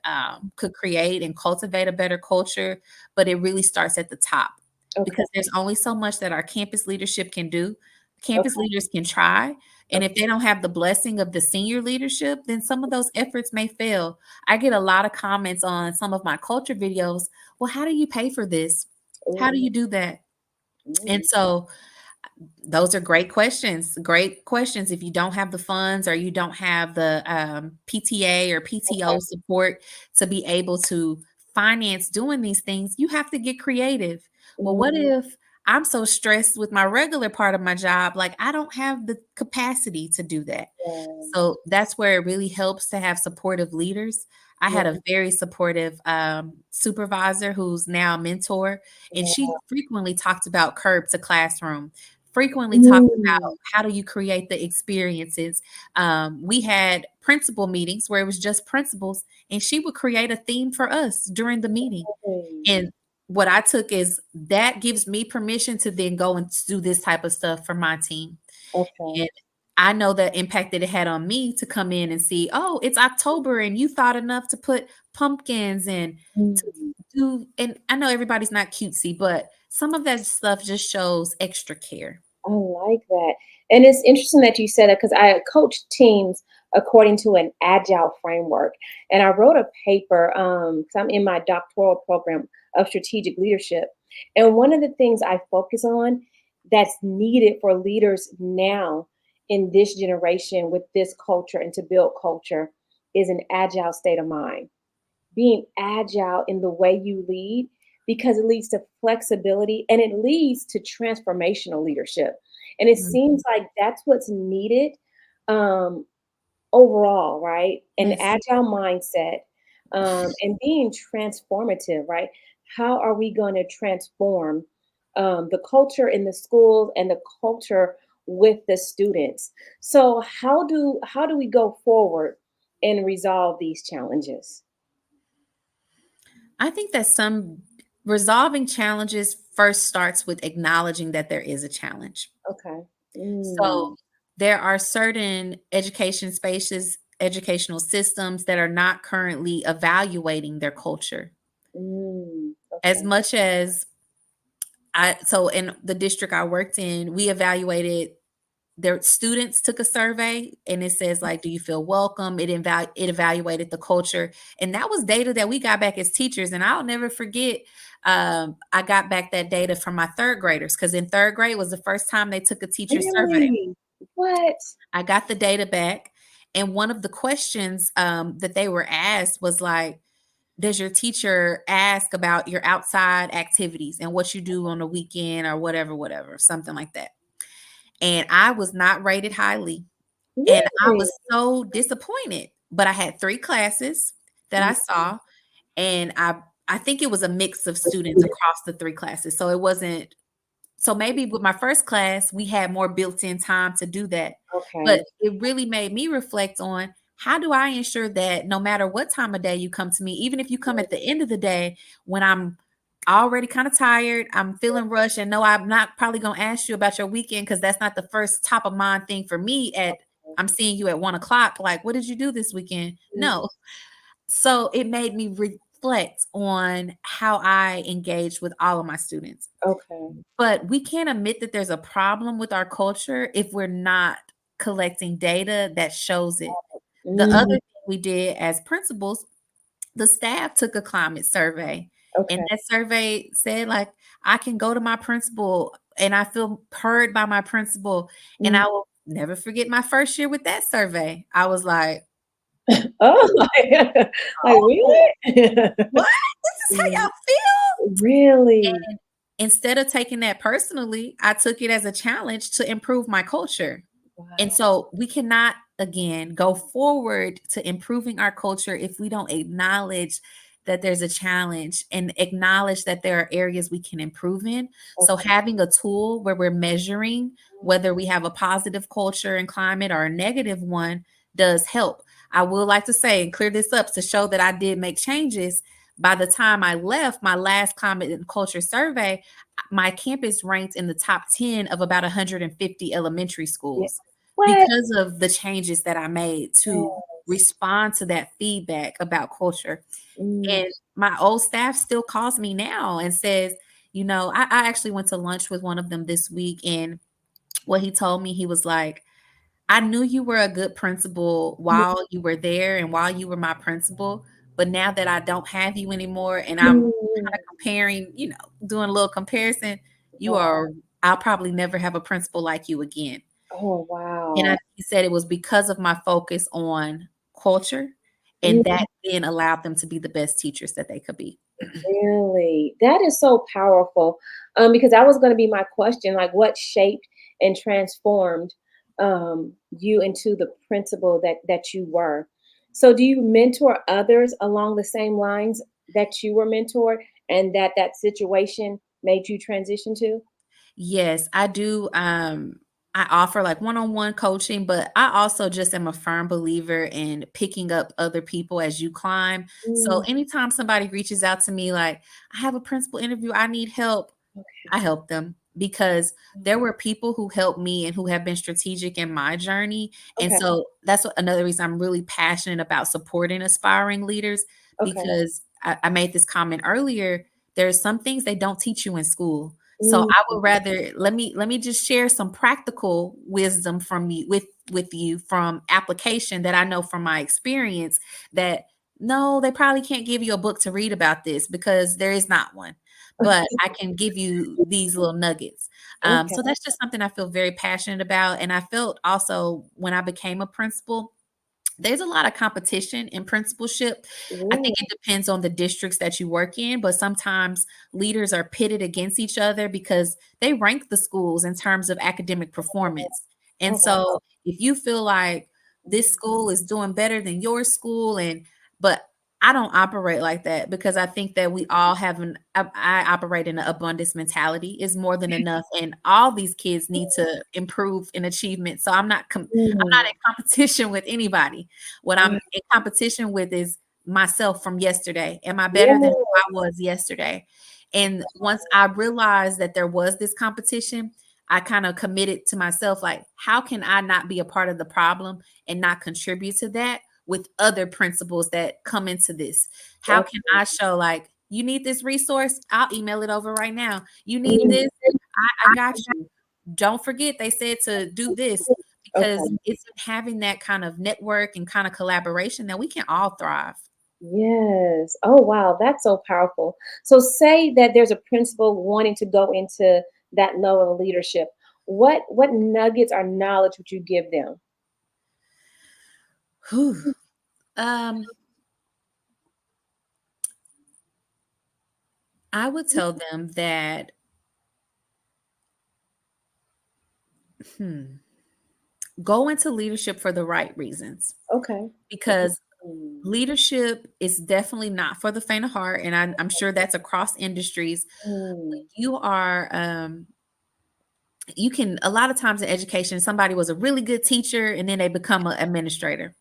could create and cultivate a better culture, but it really starts at the top
Okay.
because there's only so much that our campus leadership can do. Campus
Okay.
leaders can try, and if
Okay.
they don't have the blessing of the senior leadership, then some of those efforts may fail. I get a lot of comments on some of my culture videos. Well, how do you pay for this? How do
Ooh,
you do that? And
mm,
so those are great questions. Great questions. If you don't have the funds or you don't have the PTA or
okay.
PTO support to be able to finance doing these things, you have to get creative. Well, what
Mm,
if I'm so stressed with my regular part of my job, like I don't have the capacity to do that?
yes.
So that's where it really helps to have supportive leaders. I
Yeah.
had a very supportive supervisor who's now a mentor, and she
Wow.
frequently talked about curb to classroom, frequently talked about
Mm,
how do you create the experiences. We had principal meetings where it was just principals, and she would create a theme for us during the meeting.
okay.
And what I took is that gives me permission to then go and do this type of stuff for my team.
Okay.
And I know the impact that it had on me to come in and see, oh, it's October and you thought enough to put pumpkins and to
Mm.
do, and I know everybody's not cutesy, but some of that stuff just shows extra care.
I like that. And it's interesting that you said that because I coach teams according to an agile framework. And I wrote a paper because I'm in my doctoral program of strategic leadership. And one of the things I focus on that's needed for leaders now in this generation with this culture and to build culture is an agile state of mind, being agile in the way you lead because it leads to flexibility and it leads to transformational leadership. And it
Mhm.
seems like that's what's needed um, overall, right? An
Yes.
agile mindset and being transformative, right? How are we going to transform the culture in the schools and the culture with the students? So how do we go forward and resolve these challenges?
I think that some resolving challenges first starts with acknowledging that there is a challenge.
Okay.
So
Mm,
there are certain education spaces, educational systems that are not currently evaluating their culture. As
okay.
much as so in the district I worked in, we evaluated their students took a survey and it says like, do you feel welcome? It evaluated the culture. And that was data that we got back as teachers. And I'll never forget, I got back that data from my third graders because in third grade was the first time they took a teacher survey.
Really? What?
I got the data back. And one of the questions that they were asked was like, does your teacher ask about your outside activities and what you do on the weekend or whatever, something like that? And I was not rated highly. And I
Really?
was so disappointed. But I had 3 classes that I
Mm,
saw, and I think it was a mix of students across the 3 classes. So it wasn't so maybe with my first class, we had more built-in time to do that. But
okay.
it really made me reflect on how do I ensure that no matter what time of day you come to me, even if you come at the end of the day when I'm already kind of tired. I'm feeling rushed. And no, I'm not probably going to ask you about your weekend because that's not the first top of mind thing for me at I'm seeing you at 1 o'clock. Like, what did you do this weekend?
Mm,
No. So it made me reflect on how I engage with all of my students.
okay.
But we can't admit that there's a problem with our culture if we're not collecting data that shows it. The other
Mm,
thing we did as principals, the staff took a climate survey, and
okay.
that survey said, like, I can go to my principal and I feel heard by my principal. And
Mm.
I will never forget my first year with that survey. I was like,
Oh, like,
oh,
really?
what? This is how
Mm,
y'all feel?
really?
And instead of taking that personally, I took it as a challenge to improve my culture. And
Wow.
so we cannot, again, go forward to improving our culture if we don't acknowledge that there's a challenge and acknowledge that there are areas we can improve in. So
Okay.
having a tool where we're measuring whether we have a positive culture and climate or a negative one does help. I would like to say and clear this up to show that I did make changes. By the time I left my last climate and culture survey, my campus ranked in the top 10 of about 150 elementary
Yeah.
schools
What?
because of the changes that I made to
Yes.
respond to that feedback about culture.
Mm,
And my old staff still calls me now and says, I actually went to lunch with one of them this week. And what he told me, he was like, I knew you were a good principal
mm,
while you were there and while you were my principal. But now that I don't have you anymore and I'm kind
mm.
of comparing, doing a little comparison, you
Wow.
are, I'll probably never have a principal like you again.
Oh,
And
wow.
he said it was because of my focus on culture, and
Mm,
that then allowed them to be the best teachers that they could be.
really? That is so powerful. Because that was going to be my question, like what shaped and transformed you into the principal that you were. So do you mentor others along the same lines that you were mentored and that situation made you transition to?
Yes, I do. I offer like one-on-one coaching, but I also just am a firm believer in picking up other people as you climb. So
Mm,
anytime somebody reaches out to me, like, I have a principal interview, I need help,
okay.
I help them because there were people who helped me and who have been strategic in my journey. And
Okay.
so that's another reason I'm really passionate about supporting aspiring leaders
Okay.
because I made this comment earlier. There's some things they don't teach you in school. So
Mm,
I would rather let me just share some practical wisdom from you with you from application that I know from my experience that no, they probably can't give you a book to read about this because there is not one, but I can give you these little nuggets.
okay.
So that's just something I feel very passionate about. And I felt also when I became a principal, there's a lot of competition in principalship. I
Ooh,
think it depends on the districts that you work in, but sometimes leaders are pitted against each other because they rank the schools in terms of academic performance. And
oh wow.
so if you feel like this school is doing better than your school but I don't operate like that because I think that we all have I operate in an abundance mentality. Is more than enough and all these kids need to improve in achievement. So I'm not
Mm,
in competition with anybody. What
wow.
I'm in competition with is myself from yesterday. Am I better than
Yeah.
who I was yesterday? And once I realized that there was this competition, I kind of committed to myself, like, how can I not be a part of the problem and not contribute to that with other principles that come into this? How can
Okay.
I show, like, you need this resource? I'll email it over right now. You need
Mm,
this? I got you. Don't forget they said to do this because
okay.
it's having that kind of network and kind of collaboration that we can all thrive.
Yes. Oh, wow. That's so powerful. So, say that there's a principal wanting to go into that level of leadership. What nuggets or knowledge would you give them?
Whew. Um, I would tell them that hmm, go into leadership for the right reasons
Okay.
because
Mm,
leadership is definitely not for the faint of heart, and I'm sure that's across industries.
mm,
You are you can a lot of times in education somebody was a really good teacher and then they become an administrator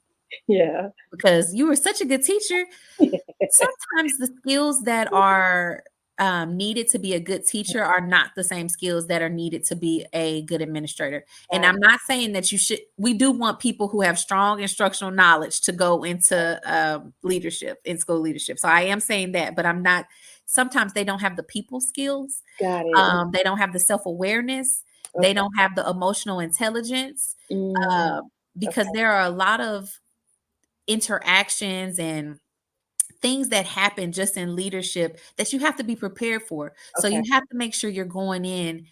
yeah.
because you were such a good teacher. Sometimes the skills that are needed to be a good teacher are not the same skills that are needed to be a good administrator. And
Got
I'm not saying that you should, we do want people who have strong instructional knowledge to go into leadership, in school leadership. So I am saying that, but I'm not, sometimes they don't have the people skills.
got it.
They don't have the self awareness. They
Okay.
don't have the emotional intelligence,
Mm,
uh, because
okay.
there are a lot of interactions and things that happen just in leadership that you have to be prepared for. So
Okay.
you have to make sure you're going in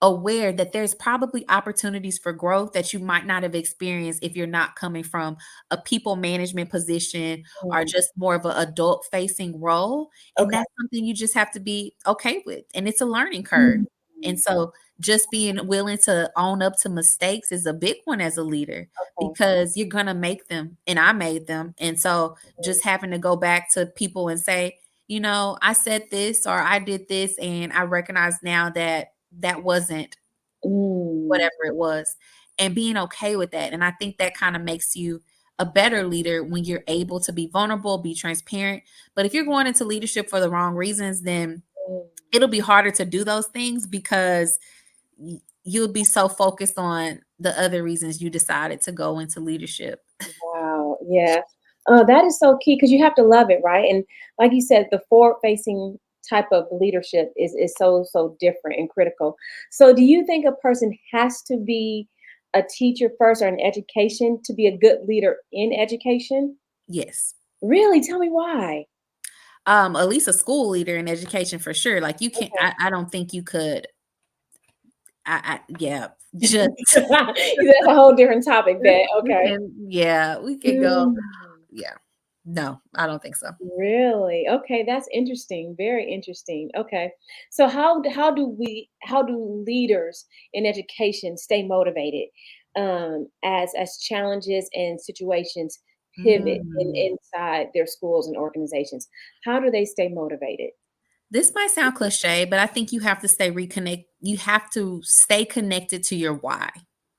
aware that there's probably opportunities for growth that you might not have experienced if you're not coming from a people management position or
Mm,
just more of an adult facing role. And
okay.
that's something you just have to be okay with. And it's a learning curve.
Mm,
And so just being willing to own up to mistakes is a big one as a leader,
okay.
because you're going to make them, and I made them. And so
Mm,
just having to go back to people and say, you know, I said this or I did this, and I recognize now that that wasn't
mm,
whatever it was, and being okay with that. And I think that kind of makes you a better leader when you're able to be vulnerable, be transparent. But if you're going into leadership for the wrong reasons, then
mm.
it'll be harder to do those things because you'll be so focused on the other reasons you decided to go into leadership.
Wow. Yeah. That is so key because you have to love it, right? And like you said, the forward-facing type of leadership is so different and critical. So, do you think a person has to be a teacher first or an education to be a good leader in education?
Yes.
Really? Tell me why.
At least a school leader in education for sure. Like you can't,
Okay.
I don't think you could, yeah, just
That's a whole different topic, but
we
okay.
can, yeah, we could go.
Mm.
Yeah. No, I don't think so.
Really? Okay, that's interesting. Very interesting. Okay. So how do leaders in education stay motivated as challenges and situations pivot
Mm.
inside their schools and organizations? How do they stay motivated?
This might sound cliche, but I think you have to stay you have to stay connected to your why,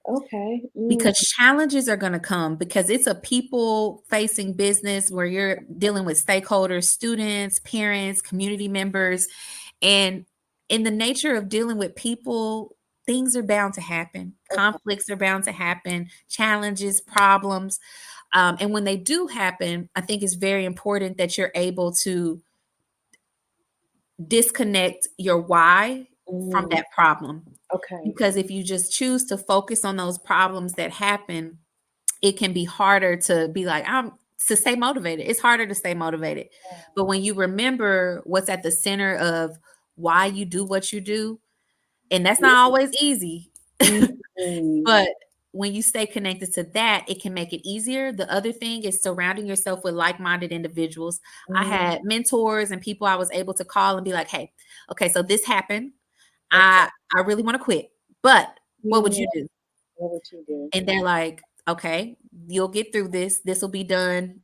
Okay. Mm,
because challenges are going to come, because it's a people facing business where you're dealing with stakeholders, students, parents, community members. And in the nature of dealing with people, things are bound to happen.
okay.
Conflicts are bound to happen, challenges, problems. And when they do happen, I think it's very important that you're able to disconnect your why from
Mm,
that problem.
okay.
Because if you just choose to focus on those problems that happen, it can be harder to be like, I'm to stay motivated. It's harder to stay motivated. But when you remember what's at the center of why you do what you do, and that's not always easy,
Mm,
but when you stay connected to that, it can make it easier. The other thing is surrounding yourself with like-minded individuals. I
mm,
had mentors and people I was able to call and be like, "Hey, okay, so this happened.
okay.
I really want to quit, but what would
Yeah.
you do?"
What would you do?
And they're like, "Okay, you'll get through this. This will be done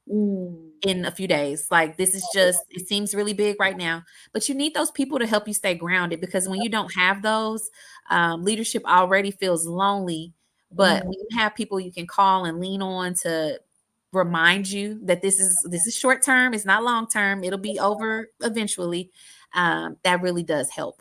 Mm,
in a few days. Like, this is just, it seems really big right now." But you need those people to help you stay grounded, because when you don't have those, leadership already feels lonely. But
mm,
when you have people you can call and lean on to remind you that this is short term, it's not long term, it'll be over eventually. That really does help.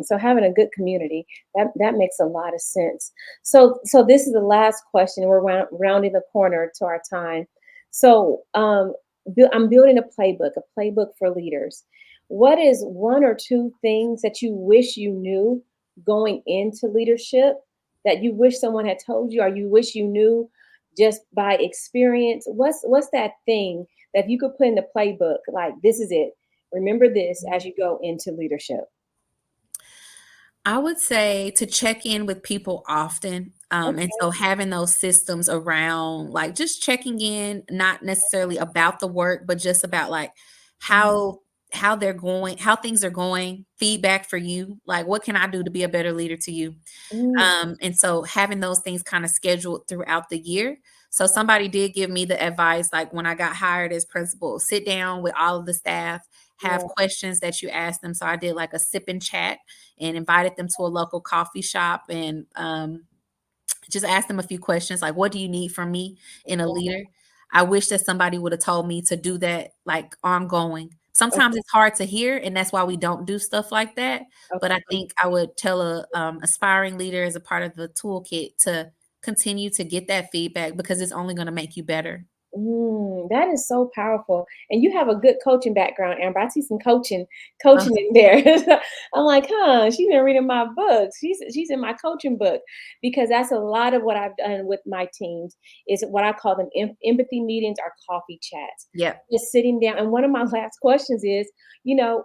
so having a good community that makes a lot of sense. So this is the last question. We're rounding the corner to our time. So I'm building a playbook for leaders. What is one or two things that you wish you knew going into leadership that you wish someone had told you, or you wish you knew just by experience? What's that thing that you could put in the playbook? Like, this is it. Remember this as you go into leadership.
I would say to check in with people often. And
Okay.
so having those systems around, like just checking in, not necessarily about the work, but just about like
Mm,
how they're going, how things are going, feedback for you. Like, what can I do to be a better leader to you?
mm,
And so having those things kind of scheduled throughout the year. So somebody did give me the advice, like when I got hired as principal, sit down with all of the staff, have
yeah,
questions that you ask them. So I did like a sip and chat and invited them to a local coffee shop, and just asked them a few questions like, what do you need from me in a
okay.
leader? I wish that somebody would have told me to do that like ongoing, Sometimes
Okay.
it's hard to hear, and that's why we don't do stuff like that. But I
Okay.
think I would tell a aspiring leader as a part of the toolkit to continue to get that feedback because it's only going to make you better.
That is so powerful. And you have a good coaching background, Amber. I see some
Uh,
coaching in there. I'm like, huh, she's been reading my books. She's in my coaching book because that's a lot of what I've done with my teams is what I call them empathy meetings or coffee chats.
yep.
Just sitting down. And one of my last questions is,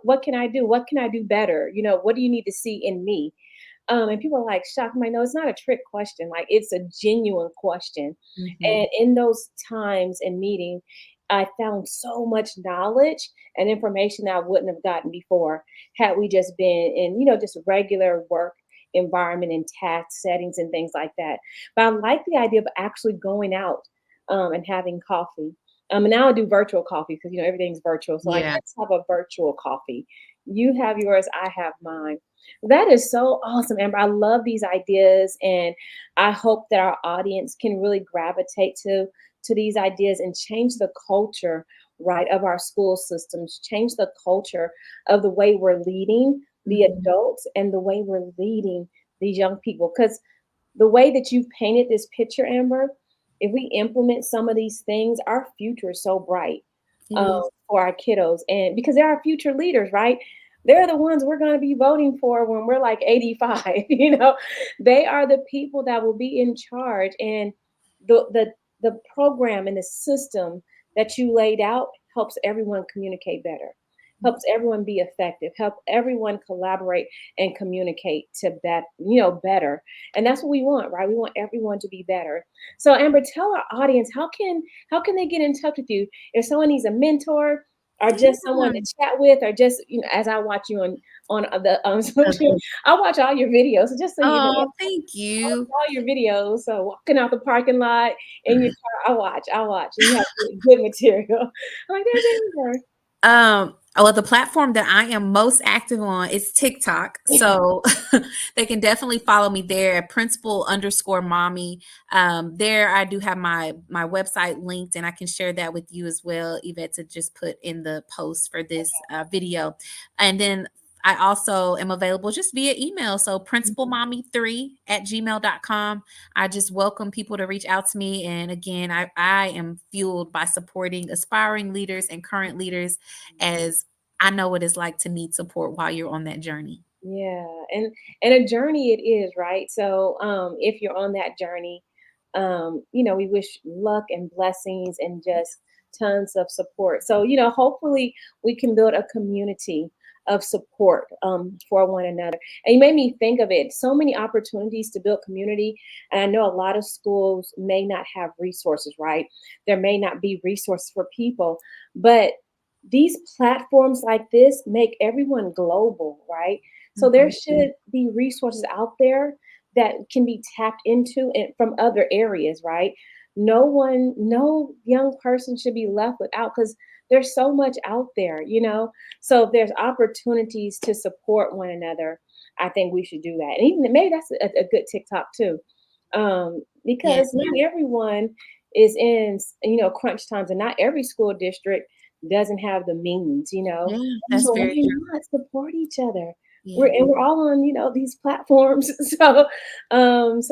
what can I do? What can I do better? What do you need to see in me? And people are like shocked. I'm like, no, it's not a trick question. Like it's a genuine question.
Mhm.
And in those times and meetings, I found so much knowledge and information that I wouldn't have gotten before had we just been in, just regular work environment and task settings and things like that. But I like the idea of actually going out and having coffee. And now I do virtual coffee because everything's virtual. So like,
Yeah.
let's have a virtual coffee. You have yours, I have mine. That is so awesome, Amber. I love these ideas, and I hope that our audience can really gravitate to these ideas and change the culture, right, of our school systems, change the culture of the way we're leading the
Mhm.
adults and the way we're leading these young people. Because the way that you've painted this picture, Amber, if we implement some of these things, our future is so bright
It is.
for our kiddos. And because they're our future leaders, right? They're the ones we're going to be voting for when we're like 85. They are the people that will be in charge. And the program and the system that you laid out helps everyone communicate better, helps everyone be effective, help everyone collaborate and communicate to better. And that's what we want, right? We want everyone to be better. So Amber, tell our audience how can they get in touch with you if someone needs a mentor or just someone to
Yeah.
chat with, or just as I watch you on the social, I watch all your videos. So just so you know,
Oh, thank you.
all your videos. So walking out the parking lot in your car, I watch, and you have good material. I'm like, there's Amber.
Well, the platform that I am most active on is TikTok. So they can definitely follow me there at principal_mommy. There I do have my website linked and I can share that with you as well, Yvette, to just put in the post for this video. And then I also am available just via email. So principalmommy3@gmail.com. I just welcome people to reach out to me. And again, I am fueled by supporting aspiring leaders and current leaders as I know what it's like to need support while you're on that journey.
Yeah, and a journey it is, right? So, if you're on that journey, we wish luck and blessings and just tons of support. So, hopefully we can build a community of support for one another. And you made me think of it. So many opportunities to build community, and I know a lot of schools may not have resources, right? There may not be resources for people, but these platforms like this make everyone global, right? So there
Mhm.
should be resources out there that can be tapped into and from other areas, right? No young person should be left without because there's so much out there. So if there's opportunities to support one another, I think we should do that. And even maybe that's a good TikTok too.
Yeah,
Because not everyone is in, crunch times, and not every school district doesn't have the means.
yeah, that's
So why
very true.
not support each other?
Yeah.
We're all on, these platforms. So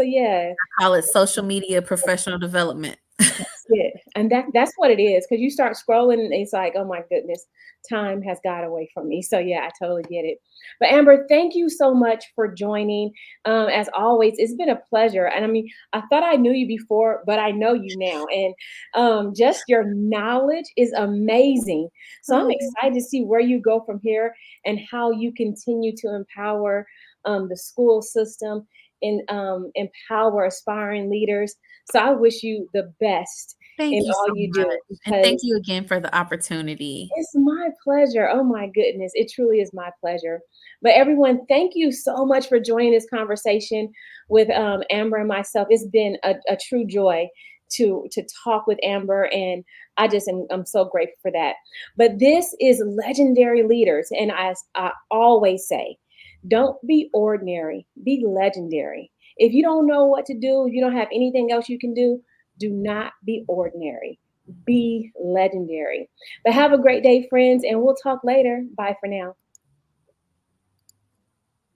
yeah,
Call it social media professional development.
that's it. And that's what it is. Because you start scrolling and it's like, oh my goodness, time has got away from me. So yeah, I totally get it. But Amber, thank you so much for joining. As always, it's been a pleasure. And I mean, I thought I knew you before, but I know you now. And just your knowledge is amazing. So I'm
Oh,
excited to see where you go from here and how you continue to empower the school system and empower aspiring leaders. So I wish you the best in
thank you
all
so
you do
much. And thank
because
you again for the opportunity.
it's my pleasure. Oh my goodness. It truly is my pleasure. But everyone, thank you so much for joining this conversation with Amber and myself. It's been a true joy to talk with Amber, and I'm so grateful for that. But this is legendary leaders, and I always say, don't be ordinary, be legendary. If you don't know what to do, if you don't have anything else you can do, do not be ordinary. be legendary. But have a great day, friends, and we'll talk later. Bye for now.